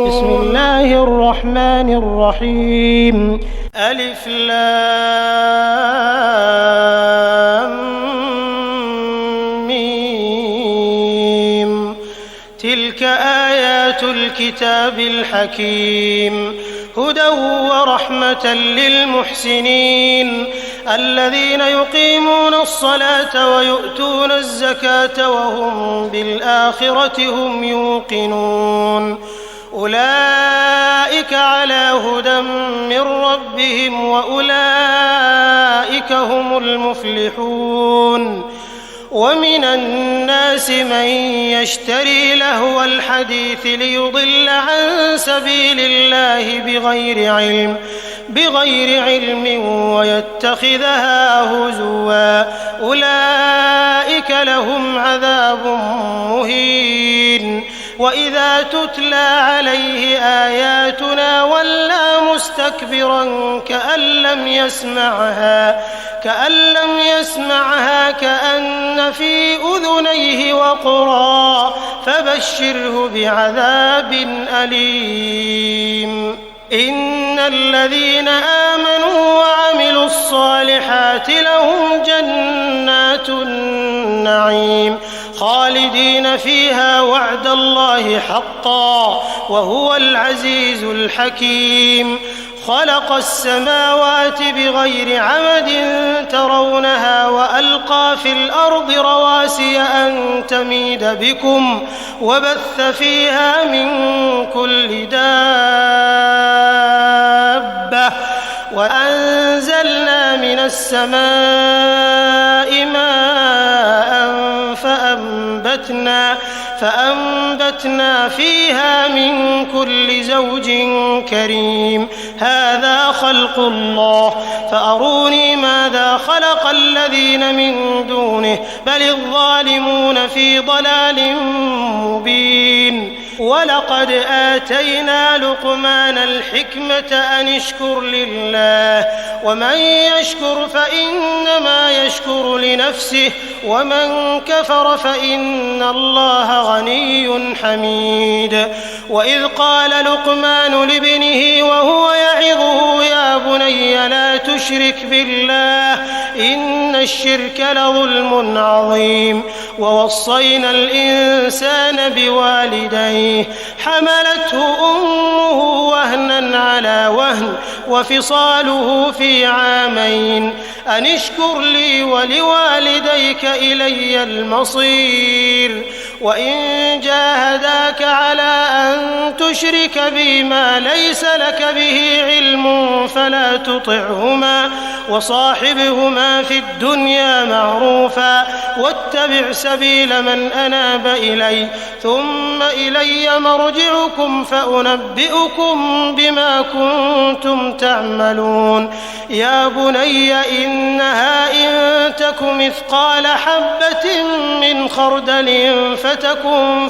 بسم الله الرحمن الرحيم. ألف لام ميم. تلك آيات الكتاب الحكيم، هدى ورحمة للمحسنين الذين يقيمون الصلاة ويؤتون الزكاة وهم بالآخرة هم يوقنون. أولئك على هدى من ربهم وأولئك هم المفلحون. ومن الناس من يشتري لهو الحديث ليضل عن سبيل الله بغير علم ويتخذها هزوا، أولئك لهم عذاب مهين. وإذا تتلى عليه آياتنا ولى مستكبرا كأن لم يسمعها كأن في أذنيه وقرا، فبشره بعذاب أليم. إن الذين آمنوا وعملوا الصالحات لهم جنات النعيم خالدين فيها وعد الله حقا وهو العزيز الحكيم. خلق السماوات بغير عمد ترونها وألقى في الأرض رواسي أن تميد بكم وبث فيها من كل دابة وأنزلنا من السماء ماء فأنبتنا فيها من كل زوج كريم. هذا خلق الله فأروني ماذا خلق الذين من دونه بل الظالمون في ضلال مبين. ولقد آتينا لقمان الحكمة أن اشكر لله ومن يشكر فإنما يشكر لنفسه ومن كفر فإن الله غني حميد. وإذ قال لقمان لابنه وهو يعظه يا بني لا تشرك بالله إن الشرك لظلم عظيم. ووصينا الإنسان بوالديه حملته أمه وهنا على وهن وفصاله في عامين أن اشكر لي ولوالديك إلي المصير. وإن جاهداك على أن تشرك بي ما ليس لك به علم فلا تطعهما وصاحبهما في الدنيا معروفا واتبع سبيل من أناب إلي ثم إلي مرجعكم فأنبئكم بما كنتم تعملون. يا بني إنها إن تك مثقال حبة من خردل فتكن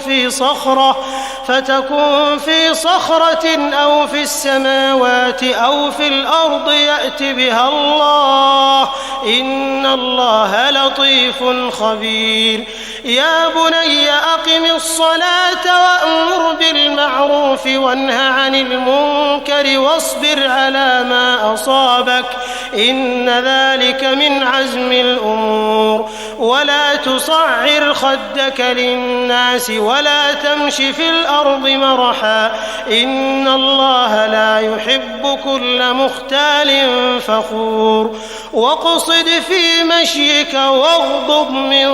في صخرة أو في السماوات أو في الأرض يأت بها الله إن الله لطيف خبير. يا بني أقم الصلاة وأمر بالمعروف وانه عن المنكر واصبر على ما أصابك إن ذلك من عزم الأمور. ولا تصعر خدك للناس ولا تمش في الأرض مرحا إن الله لا يحب كل مختال فخور. واقصد في مشيك واغضض من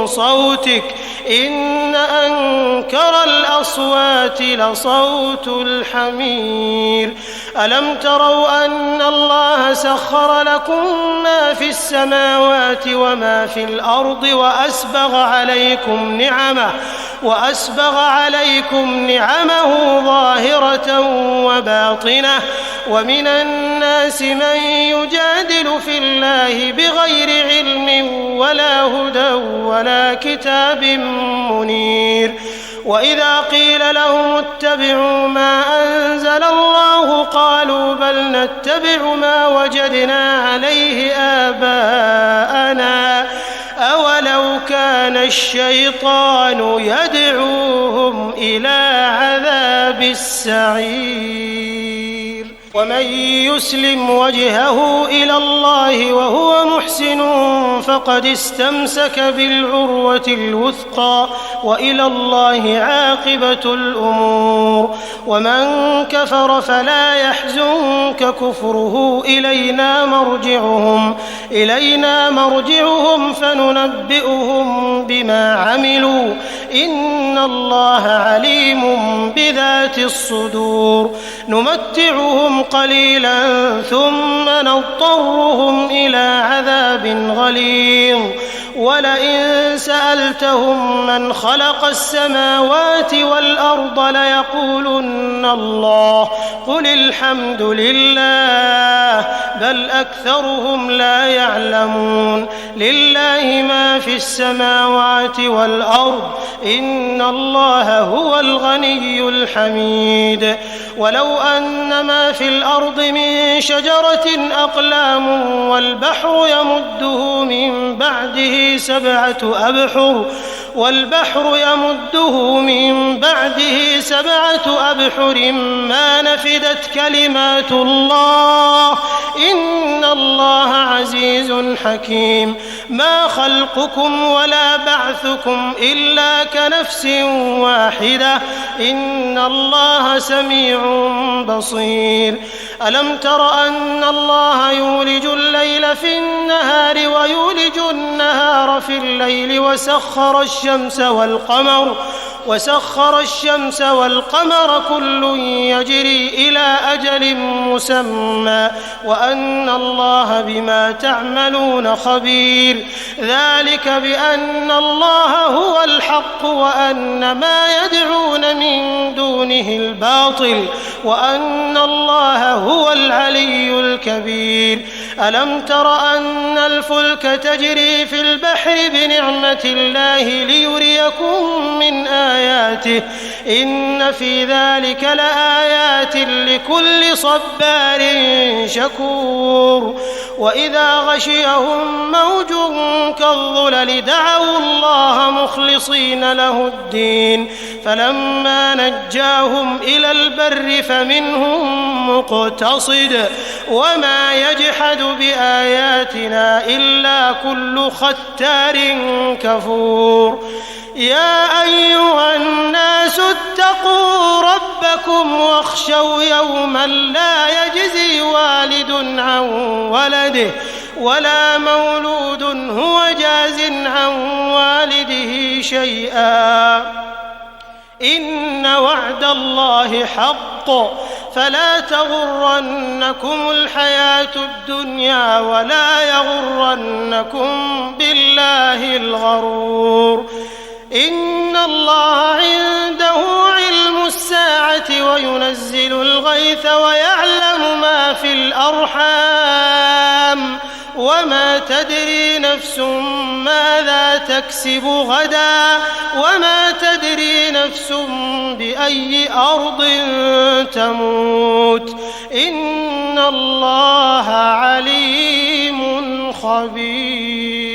صوتك إن أنكر الأصوات لصوت الحمير. ألم تروا أن الله سخر لكم ما في السماوات وما في الأرض وأسبغ عليكم نعمه ظاهرة وباطنة. ومن الناس من يجادل في الله بغير علم ولا هدى ولا كتاب منير. وإذا قيل لهم اتبعوا ما أنزل الله قالوا بل نتبع ما وجدنا عليه آباءنا أولو كان الشيطان يدعوهم إلى عذاب السعير. ومن يسلم وجهه إلى الله وهو محسن فقد استمسك بالعروة الوثقى وإلى الله عاقبة الأمور. ومن كفر فلا يحزنك كفره إلينا مرجعهم فننبئهم بما عملوا إن الله عليم بذات الصدور. نمتعهم قليلا ثم نضطرهم إلى عذاب غليظ. ولئن سألتهم من خلق السماوات والأرض ليقولن الله قل الحمد لله بل أكثرهم لا يعلمون. لله ما في السماوات والأرض إن الله هو الغني الحميد. ولو أن ما في الأرض من شجرة أقلام والبحر يمده من بعده سبعة أبحر ما نفدت كلمات الله إن الله عزيز حكيم. ما خلقكم ولا بعثكم إلا كنفس واحدة إن الله سميع بصير. ألم تر أن الله يولج الليل في النهار ويولج النهار في الليل وسخر الشمس والقمر كل يجري إلى أجل مسمى وأن الله بما تعملون خبير. ذلك بأن الله هو الحق وأن ما يدعون من دونه الباطل وأن الله هو العلي الكبير. ألم تر أن الفلك تجري في البحر بنعمة الله ليريكم من آياته إن في ذلك لآيات لكل صبار شكور. وإذا غشيهم موج كالظلل دعوا الله مخلصين له الدين فلما نجاهم إلى البر فمنهم مقتصد وما يجحد بآياتنا إلا كل ختار كفور. يا أيها الناس اتقوا ربكم واخشوا يوما لا يجزي والد عن ولده ولا مولود هو جاز عن والده شيئا إن وعد الله حق فلا تغرنكم الحياة الدنيا ولا يغرنكم بالله الغرور. إن الله عنده علم الساعة وينزل الغيث ويعلم ما في الأرحام وما تدري نفس ماذا تكسب غدا وما تدري نفس بأي أرض تموت إن الله عليم خبير.